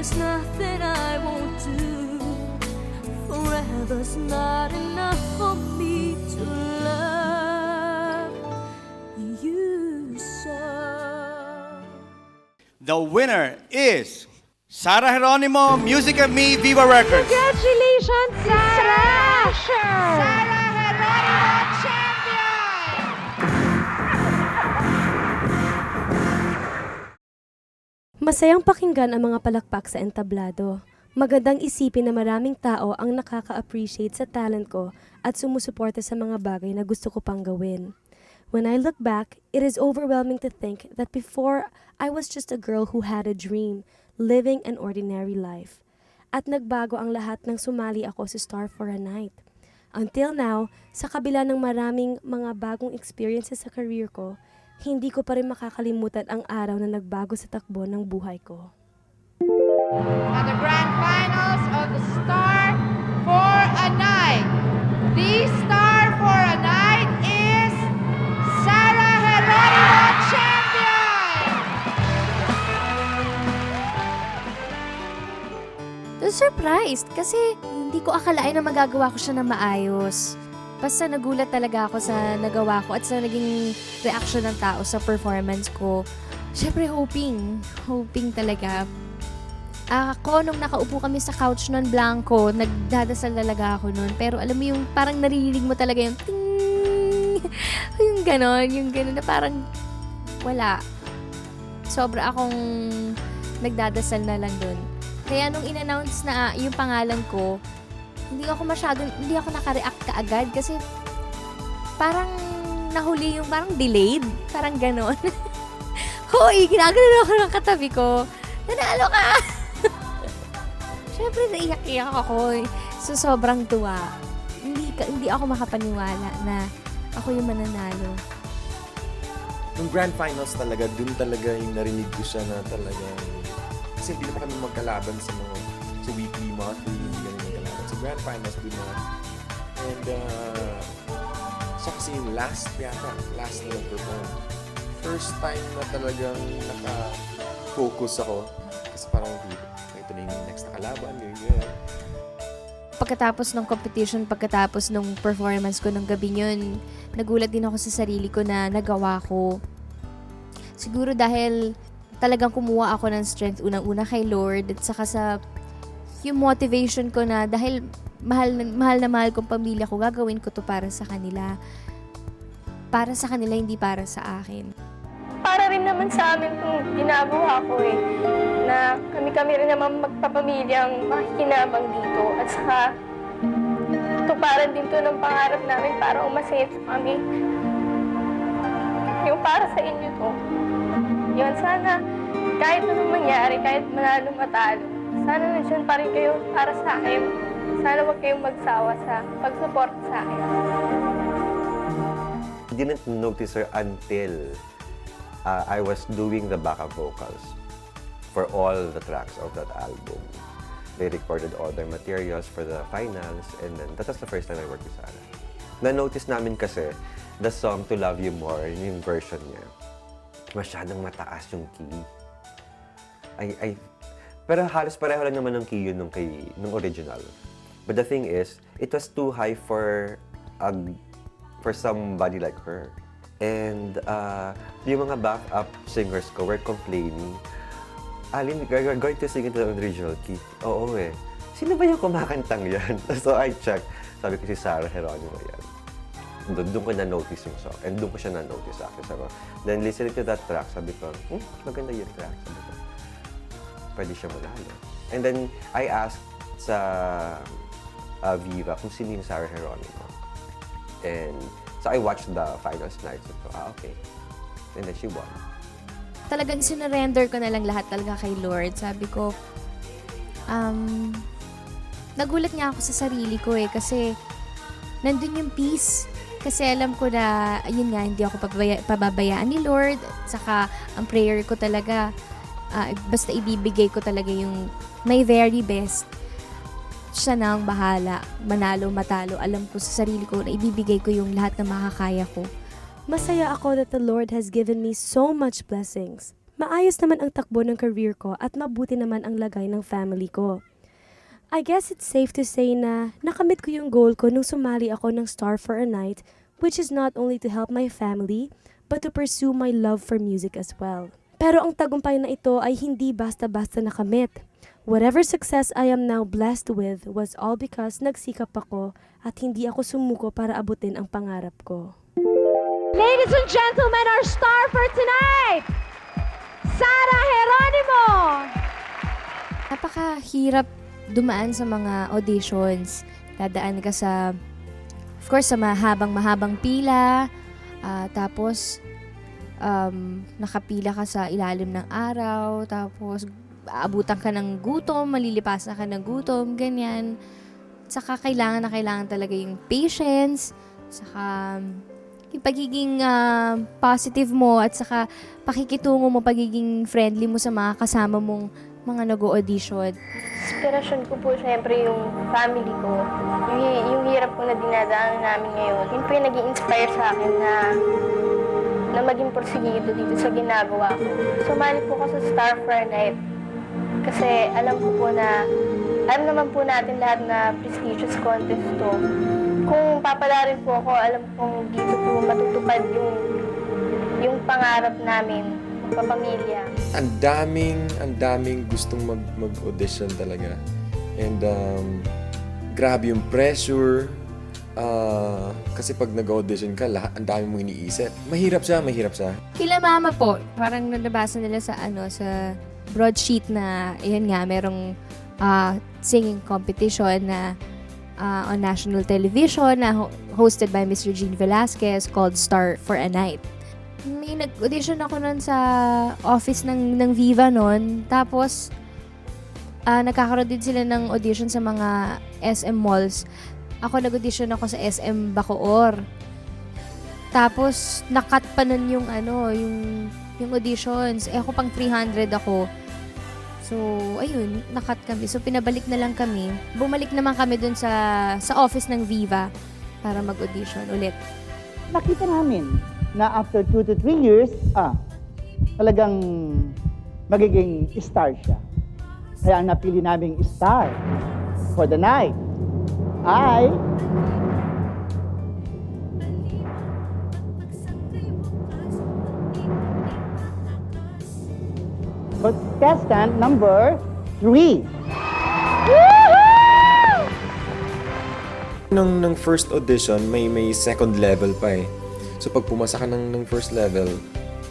there's nothing I won't do. Forever's not enough for me to love you so. The winner is Sarah Geronimo, Music of Me, Viva Records. Congratulations, Sarah! Sarah Geronimo, champion! Masayang pakinggan ang mga palakpak sa entablado. Magandang isipin na maraming tao ang nakaka-appreciate sa talent ko at sumusuporta sa mga bagay na gusto ko pang gawin. When I look back, it is overwhelming to think that before, I was just a girl who had a dream, living an ordinary life. At nagbago ang lahat nang sumali ako sa Star for a Night. Until now, sa kabila ng maraming mga bagong experiences sa career ko, hindi ko pa rin makakalimutan ang araw na nagbago sa takbo ng buhay ko. At the grand finals of the Star for a Night. The Star for a Night is Sarah Geronimo, champion! Surprised kasi hindi ko akalain na magagawa ko siya na maayos. Basta nagulat talaga ako sa nagawa ko at sa naging reaction ng tao sa performance ko. Siyempre hoping talaga. Ako, nung nakaupo kami sa couch nun, blanco, nagdadasal talaga ako nun. Pero alam mo yung parang naririnig mo talaga yung ting! yung ganon na parang wala. Sobra akong nagdadasal na lang dun. Kaya nung in-announce na yung pangalan ko, hindi ako naka-react kaagad kasi parang nahuli yung parang delayed. Parang ganon. Hoy, ginagano ako ng katabi ko. Nanalo ka! Siyempre, naiyak-iyak ako. So, sobrang tuwa. Hindi ako makapaniwala na ako yung mananalo. Nung grand finals talaga, dun talaga yung narinig ko siya na talaga. Kasi hindi naman kami magkalaban sa weekly, monthly, hindi kami magkalaban. Sa grand finals, dun na. And, siya kasi yung last na nag-perform. First time na talagang naka-focus ako. Kasi parang, ito na yung next na kalaban, ganyan. Pagkatapos ng competition, pagkatapos ng performance ko ng gabi yun, nagulat din ako sa sarili ko na nagawa ko. Siguro dahil talagang kumuha ako ng strength unang-una kay Lord at saka sa yung motivation ko na dahil mahal kong pamilya ko, gagawin ko to para sa kanila. Para sa kanila, hindi para sa akin. Para rin naman sa amin itong ginagawa ko na kami rin naman magpapamilyang makikinabang dito at saka tuparan din to ng pangarap namin para umasaya kami. Yung para sa inyo to. Yun, sana kahit anong mangyari, kahit manalo matalo, sana nandiyan pa rin kayo para sa akin. Sana huwag kayong magsawa sa pag-support sa akin. I didn't notice her until I was doing the backup vocals for all the tracks of that album. They recorded all their materials for the finals, and then that was the first time I worked with Sarah. Na-notice namin kasi the song To Love You More, yung version niya, masyadong mataas yung key. Pero halos pareho lang naman ng key yun nung original. But the thing is, it was too high for somebody like her. And yung mga backup singers ko were complaining, Alin, we're going to sing it in the original key. Oo eh. Sino ba yung kumakantang yan? So I checked. Sabi ko si Sarah Geronimo yan. Doon ko na-notice yung song. And doon ko siya na-notice actually. Then listening to that track, sabi ko, maganda yung track. Sabi ko, pwede siya manalo. And then I asked sa Viva kung sino yung Sarah Geronimo. And so I watched the finals night. So, okay. And then she won. Talagang sinurrender ko na lang lahat talaga kay Lord. Sabi ko, nagulat nga ako sa sarili ko kasi nandun yung peace. Kasi alam ko na, ayun nga, hindi ako pababayaan ni Lord. Saka, ang prayer ko talaga, basta ibibigay ko talaga yung my very best. Siya na ang bahala, manalo, matalo. Alam ko sa sarili ko na ibibigay ko yung lahat na makakaya ko. Masaya ako that the Lord has given me so much blessings. Maayos naman ang takbo ng career ko at mabuti naman ang lagay ng family ko. I guess it's safe to say na nakamit ko yung goal ko nung sumali ako ng Star for a Night, which is not only to help my family, but to pursue my love for music as well. Pero ang tagumpay na ito ay hindi basta-basta nakamit. Whatever success I am now blessed with was all because nagsikap ako at hindi ako sumuko para abutin ang pangarap ko. Ladies and gentlemen, our star for tonight, Sarah Geronimo! Napakahirap dumaan sa mga auditions. Dadaan ka sa, of course, sa mahabang pila. Tapos, nakapila ka sa ilalim ng araw. Tapos, aabutan ka ng gutom, malilipasan ka ng gutom, ganyan. Saka kailangan talaga yung patience. Saka yung pagiging positive mo at saka pakikitungo mo, pagiging friendly mo sa mga kasama mong mga nag-audition. Inspirasyon ko po syempre yung family ko. Yung hirap po na dinadaanan namin ngayon. Yun po yung nag-i-inspire sa akin na maging porsigido dito sa ginagawa ko. Sumali po ako sa Star for a Night. Kasi alam naman po natin lahat na prestigious contest to. Kung papalarin po ako, alam kong dito po matutupad yung pangarap namin, magpapamilya. Ang daming gustong mag-audition talaga. And grabe yung pressure. Kasi pag nag-audition ka, ang dami mong iniisip. Mahirap siya. Kila mama po, parang nabasa nila sa broadsheet na, yun nga, merong singing competition na on national television na hosted by Miss Regine Velasquez called Star for a Night. May nag-audition ako nun sa office ng Viva nun. Tapos, nagkakaroon din sila ng audition sa mga SM malls. Ako nag-audition ako sa SM Bacoor. Tapos, nakat pa nun yung auditions. Ako pang 300 ako. So, ayun, nakat kami. So, pinabalik na lang kami. Bumalik naman kami dun sa office ng Viva para mag-audition ulit. Nakita namin na after 2 to 3 years, talagang magiging star siya. Kaya ang napili naming star for the night ay contestant number 3. Nung first audition, may second level pa eh. So pag pumasa ka ng first level,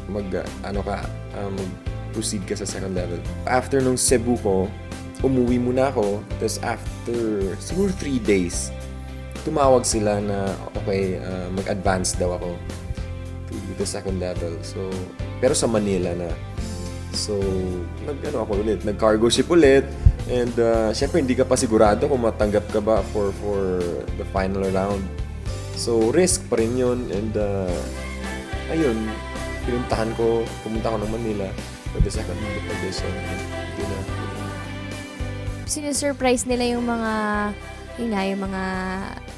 mag-proceed ka sa second level. After nung Cebu ko, umuwi muna ako. Tapos after siguro 3 days, tumawag sila na okay, mag-advance daw ako to the second level. So, pero sa Manila na. So, nag-cargo ship ulit. And syempre hindi ka pa sigurado kung matanggap ka ba for the final round. So, risk pa rin yun. And ayun, pumunta ko ng Manila for the second audition. Yun na. Sinusurprise nila yung mga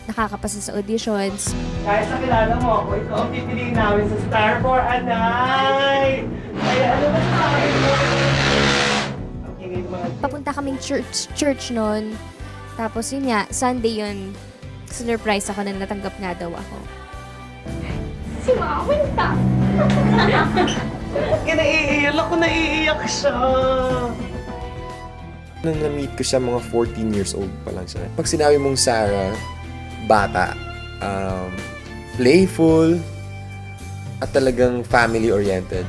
nakakapasa sa auditions. Kahit nakilala mo ako, ikaw ang pipiliin namin sa Star for a Night! Kaya ano ba sa akin mo? Papunta kaming church noon. Tapos yun nga, Sunday yun, sinurprise ako na natanggap nga daw ako. Si Mama ta! Naiiyak siya. Nung na-meet ko siya, mga 14 years old pa lang siya. Pag sinabi mong Sarah, bata, playful, at talagang family-oriented.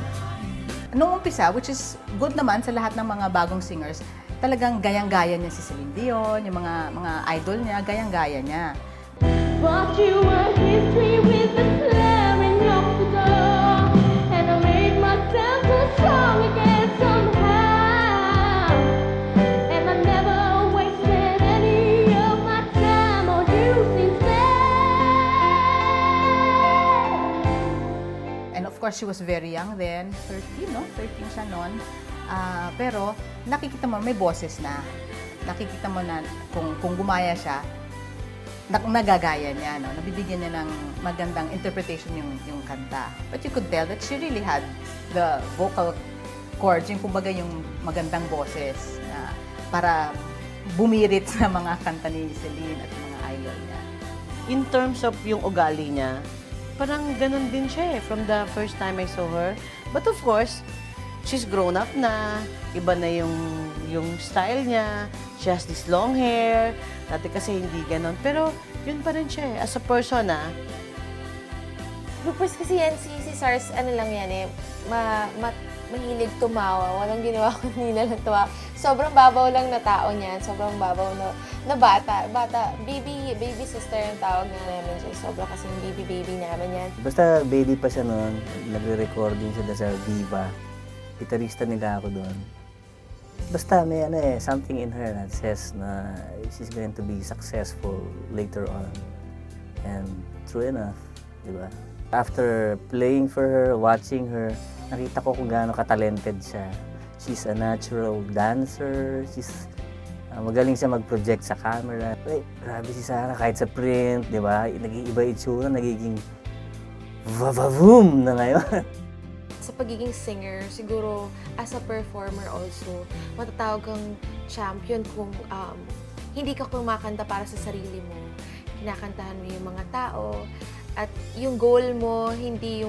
Noong umpisa, which is good naman sa lahat ng mga bagong singers, talagang gayang-gaya niya si Celine Dion, yung mga idol niya, gayang-gaya niya. But you were history with the slamming of the door, and I made myself so strong again somehow, and I never wasted any of my time on you instead. And of course, she was very young then, 13, no? 13 siya noon. Pero nakikita mo, may boses na. Nakikita mo na kung gumaya siya, nagagaya niya, no? Nabibigyan niya ng magandang interpretation yung kanta. But you could tell that she really had the vocal chords, yung kumbaga yung magandang boses na para bumirit sa mga kanta ni Celine at mga idol niya. In terms of yung ugali niya, parang ganun din siya from the first time I saw her. But of course, she's grown up na, iba na yung style niya, she has this long hair, dati kasi hindi ganun. Pero yun pa rin siya as a person Bloopers kasi yan, si Sars, ano lang yan mahilig tumawa. Walang ginawa kundi na lang tumawa. Sobrang babaw lang na tao niyan. Sobrang babaw na bata. Baby sister yung tawag nga namin siya. Sobrang kasing baby namin yan. Basta baby pa siya noon, nagre-recording sila sa Viva. Gitarista nila ako doon. Basta may something in her that says na she's going to be successful later on. And true enough, di ba? After playing for her, watching her, nakita ko kung gaano ka-talented siya. She's a natural dancer. She's magaling siya mag-project sa camera. Ay, grabe si Sarah kahit sa print, di ba? Nag-iiba itsura, nagiging va-va-voom na ngayon. Sa pagiging singer, siguro as a performer also, matatawag kang champion kung hindi ka kumakanta para sa sarili mo. Kinakantahan mo yung mga tao at yung goal mo, hindi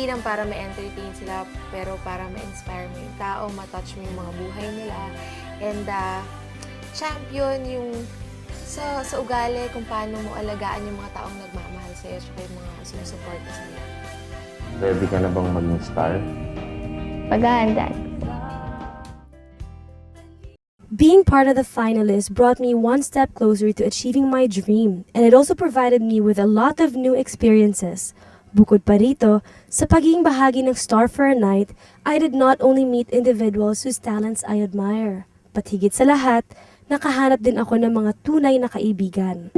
lang para ma-entertain sila, pero para ma-inspire mo yung tao, ma-touch mo yung mga buhay nila. And champion yung sa ugali, kung paano mo alagaan yung mga taong nagmamahal sa'yo, at yung mga sumusuporta sa'yo. Ready ka na bang maging star? Paghahanda. Being part of the finalists brought me one step closer to achieving my dream, and it also provided me with a lot of new experiences. Bukod pa rito, sa pagiging bahagi ng Star for a Night, I did not only meet individuals whose talents I admire, but higit sa lahat, nakahanap din ako ng mga tunay na kaibigan.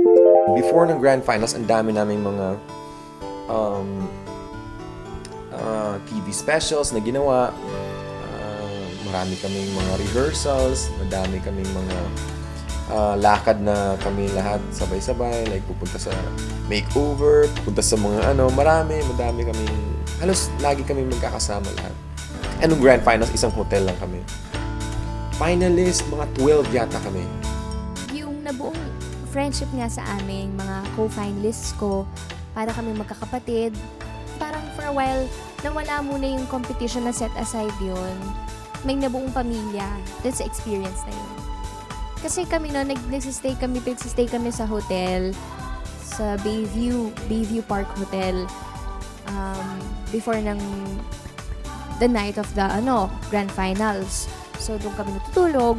Before ng Grand Finals, ang dami naming mga TV specials na ginawa. Marami kaming mga rehearsals, madami kaming mga lakad na kami lahat sabay-sabay, like pupunta sa makeover, pupunta sa mga madami kaming, halos lagi kaming magkakasama lahat. And nung Grand Finals, isang hotel lang kami. Finalist, mga 12 yata kami. Yung nabuong friendship nga sa amin, mga co-finalists ko, para kami magkakapatid. Parang for a while, nawala muna yung competition na set aside yun. May nabuong pamilya dun sa experience na yun. Kasi kami nagsistay kami sa hotel, sa Bayview Park Hotel, before the night of the Grand Finals. So, doon kami natutulog.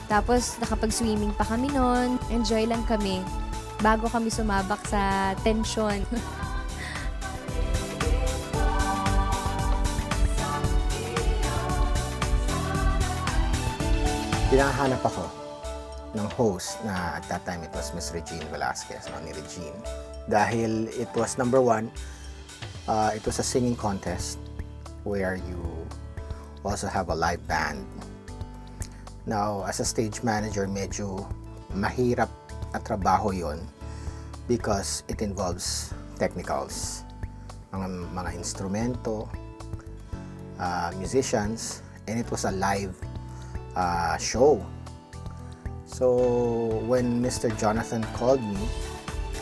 Tapos, nakapag-swimming pa kami noon. Enjoy lang kami. Bago kami sumabak sa tension. Pinahanap ako ng host na at that time it was Miss Regine Velasquez, ni Regine. Dahil it was number one, it was a singing contest where you also have a live band. Now, as a stage manager, medyo mahirap at trabaho yon because it involves technicals, mga instrumento, musicians, and it was a live show. So when Mr. Jonathan called me,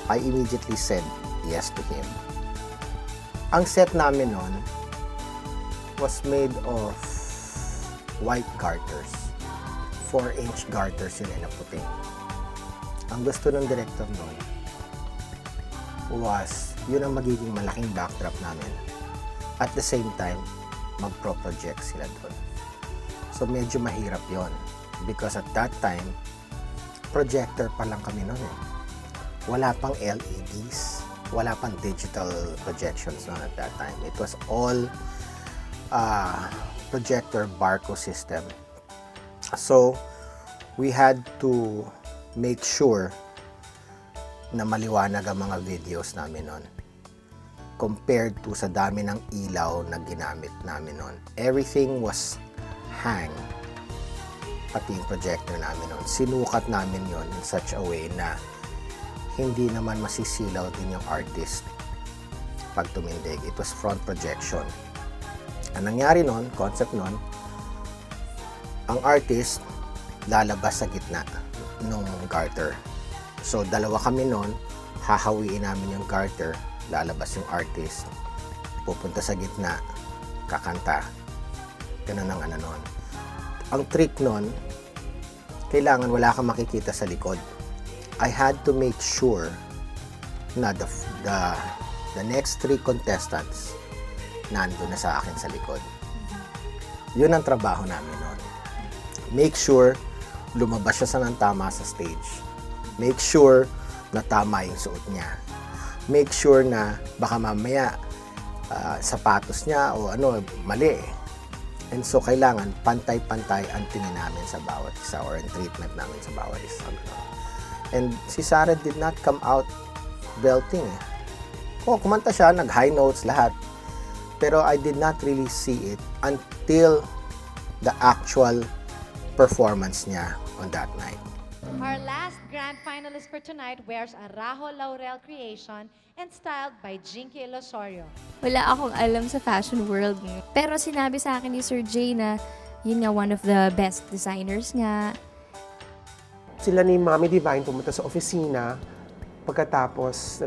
I immediately said yes to him. Ang set namin nun was made of white garters. 4-inch garters yun na puti. Ang gusto ng director nun was yun ang magiging malaking backdrop namin. At the same time, mag-pro-project sila doon. So medyo mahirap yon because at that time, projector pa lang kami noon . Wala pang LEDs, wala pang digital projections noon at that time. It was all projector Barco system. So we had to make sure na maliwanag ang mga videos namin noon compared to sa dami ng ilaw na ginamit namin noon. Everything was hang, pati yung projector namin noon. Sinukat namin yon in such a way na hindi naman masisilaw din yung artist pag tumindig. It was front projection. Ang nangyari nun, concept nun, ang artist lalabas sa gitna ng garter. So, dalawa kami nun, hahawiin namin yung garter, lalabas yung artist, pupunta sa gitna, kakanta. Ganun ang ano nun. Ang trick nun, kailangan wala kang makikita sa likod. I had to make sure na the next 3 contestants nandun na sa akin sa likod. Yun ang trabaho namin nun. Make sure lumabas siya sa ng tama sa stage. Make sure na tama yung suot niya. Make sure na baka mamaya sapatos niya o ano, mali. And so, kailangan pantay-pantay ang tingin namin sa bawat isa or ang treatment namin sa bawat isa. And si Sarah did not come out belting. Kumanta siya, nag-high notes, lahat. Pero I did not really see it until the actual performance niya on that night. Our last grand finalist for tonight wears a Rajo Laurel creation and styled by Jinky Ilosorio. Wala akong alam sa fashion world. Pero sinabi sa akin ni Sir Jay na yun nga one of the best designers nga. Sila ni Mami Divine pumunta sa opisina. Pagkatapos,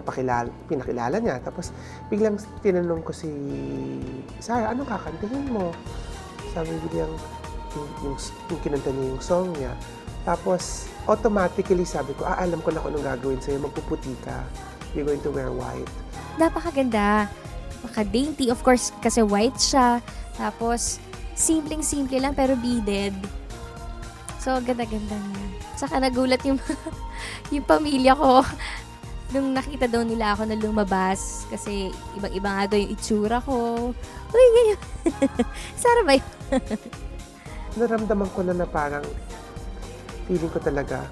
pinakilala niya. Tapos, biglang tinanong ko si Sarah, anong kakantingin mo? Sabi biglang, yung kinanta niya yung song niya. Tapos, automatically sabi ko, alam ko na kung anong gagawin sa'yo. Magpuputi ka. You're going to wear white. Napakaganda. Napaka-dainty. Of course, kasi white siya. Tapos, simpleng-simple lang pero beaded. So, ganda-ganda niya. Saka nagulat yung, yung pamilya ko. Nung nakita daw nila ako na lumabas. Kasi ibang-iba nga daw yung itsura ko. Uy, ganyan. Sarah ba yun? Naramdaman ko na parang feeling ko talaga,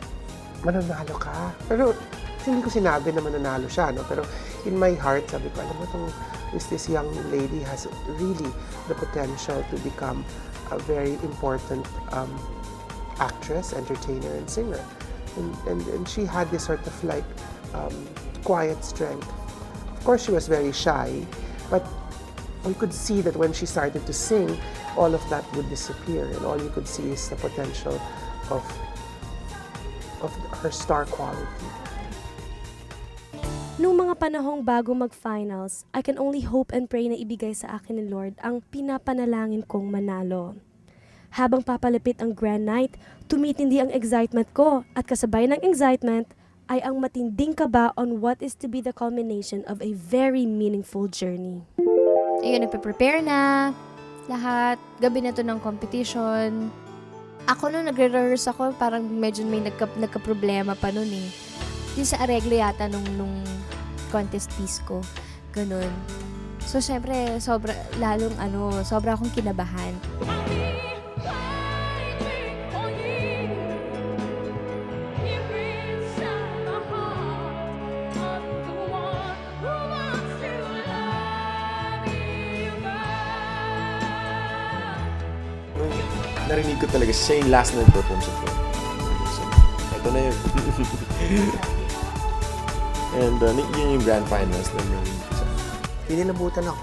mananalo ka. Pero hindi ko sinabi na mananalo siya, no? Pero in my heart, sabi ko, alam mo, this young lady has really the potential to become a very important actress, entertainer, and singer. And she had this sort of like quiet strength. Of course, she was very shy, but we could see that when she started to sing, all of that would disappear, and all you could see is the potential of her star quality. Nung mga panahong bago mag-finals, I can only hope and pray na ibigay sa akin ni Lord ang pinapanalangin kong manalo. Habang papalapit ang grand night, tumitindi ang excitement ko at kasabay ng excitement ay ang matinding kaba on what is to be the culmination of a very meaningful journey. Ayun, nagpe-prepare na. Lahat. Gabi na to ng competition. Ako nung nagre-rehearse ako, parang medyo may nagka-problema pa nun eh. Yung sa areglo yata nung contest piece ko. Ganun. So, syempre, sobra akong kinabahan. Narinig ko talaga siya yung last na perform sa film. So, ito na yun. And yun yung grand finals na narinig ko siya. Pinilabutan ako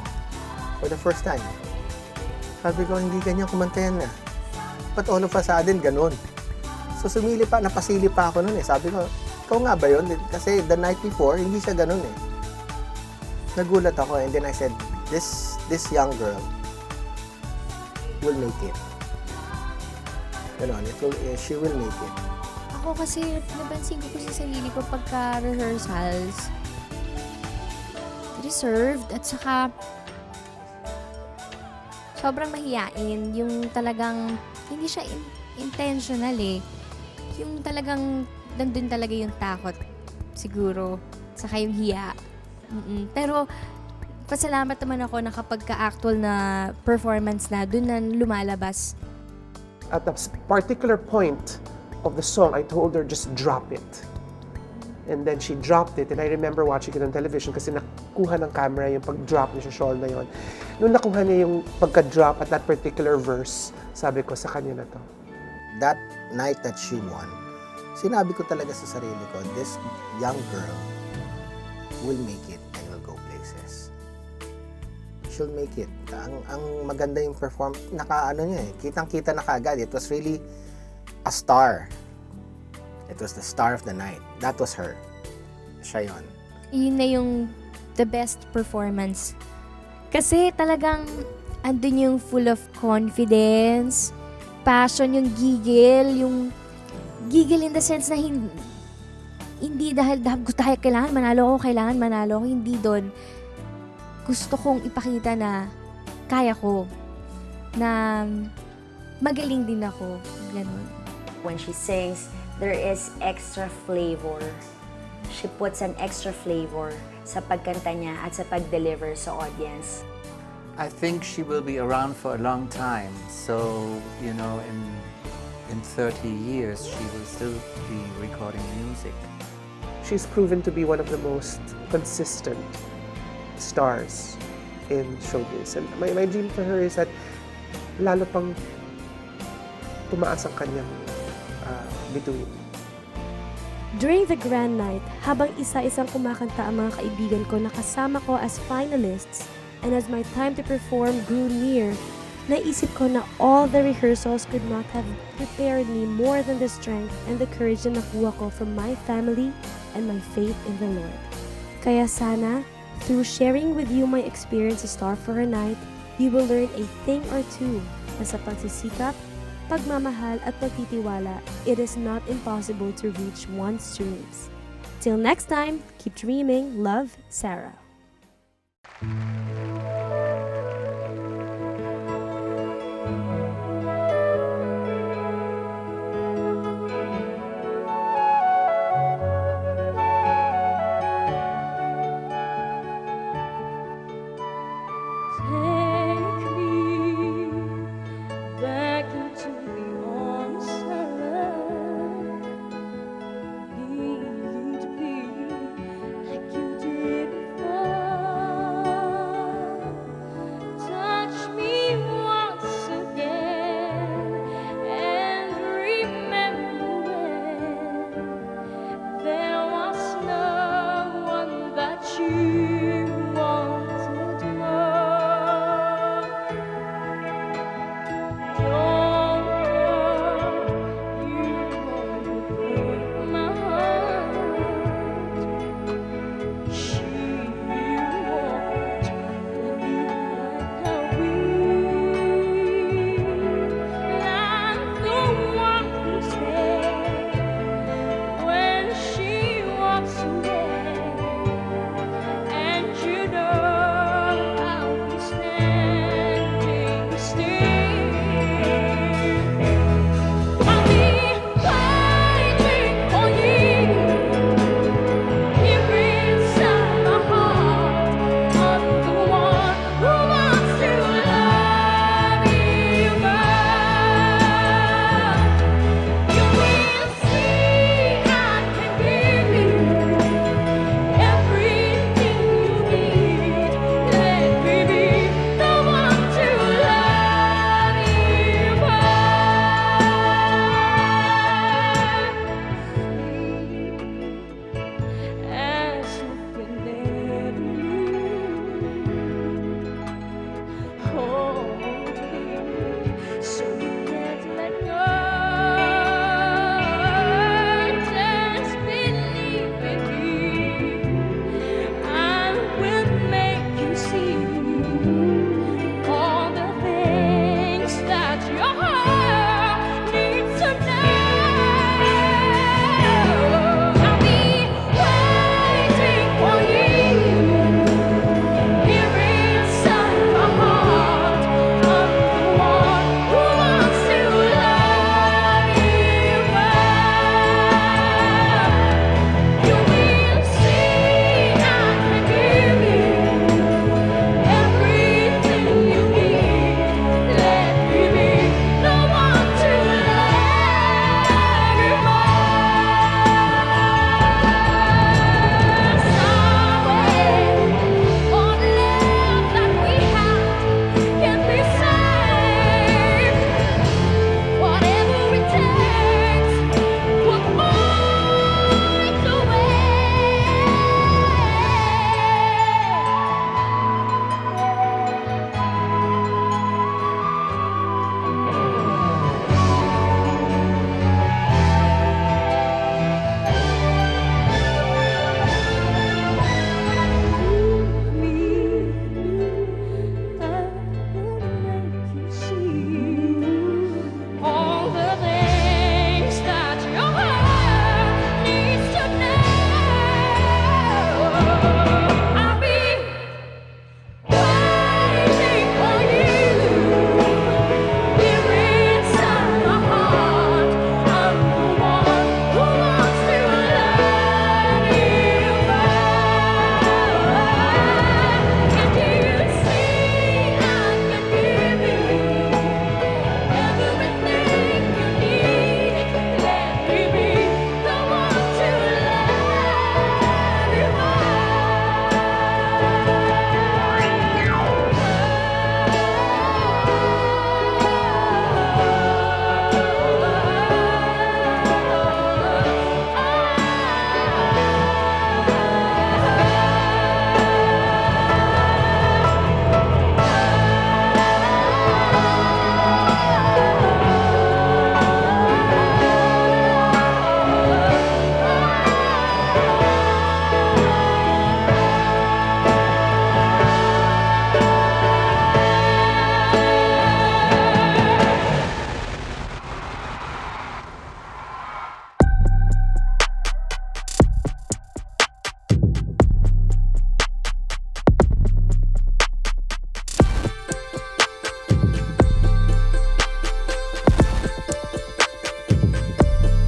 for the first time. Sabi ko, hindi ganyan kumantayan na. But all of a sudden, ganun. So sumili pa, napasili pa ako nun eh. Sabi ko, ikaw nga ba yun? Kasi the night before, hindi siya ganun eh. Nagulat ako and then I said, this young girl will make it. Ganon, she will make it. Ako kasi, napansin ko sa sarili ko pagka-rehearsals. Reserved at saka sobrang mahiyain. Yung talagang, hindi siya intentional eh. Yung talagang, nandun talaga yung takot. Siguro. Saka yung hiya. Pero, pasalamat naman ako na kapag ka-actual na performance na, dun na lumalabas. At a particular point of the song, I told her, just drop it. And then she dropped it, and I remember watching it on television kasi nakuha ng camera yung pag-drop niya sa shawl na yon. Nung nakuha niya yung pagka-drop at that particular verse, sabi ko sa kanya na to. That night that she won, sinabi ko talaga sa sarili ko, this young girl will make it and will go places. she'll make it. Ang maganda yung naka-ano niya eh, kitang-kita na kaagad. It was really a star. It was the star of the night. That was her. Siya yun. Yun na yung the best performance. Kasi talagang andun yung full of confidence, passion, yung gigil in the sense na hindi dahil kailangan manalo ako, hindi doon. Gusto kong ipakita na kaya ko, na magaling din ako, ganun. When she sings, there is extra flavor. She puts an extra flavor sa pagkanta niya at sa pag-deliver sa audience. I think she will be around for a long time. So, you know, in 30 years, she will still be recording music. She's proven to be one of the most consistent stars in showbiz. And my dream for her is that lalo pang tumaas ang kanyang bituin. During the grand night, habang isa-isang kumakanta ang mga kaibigan ko na kasama ko as finalists, and as my time to perform grew near, naisip ko na all the rehearsals could not have prepared me more than the strength and the courage na nakuha ko from my family and my faith in the Lord. Kaya sana, through sharing with you my experience as Star for a Night, you will learn a thing or two na sa pagsisikap, pagmamahal at pagtitiwala, it is not impossible to reach one's dreams. Till next time, keep dreaming. Love, Sarah. Hey.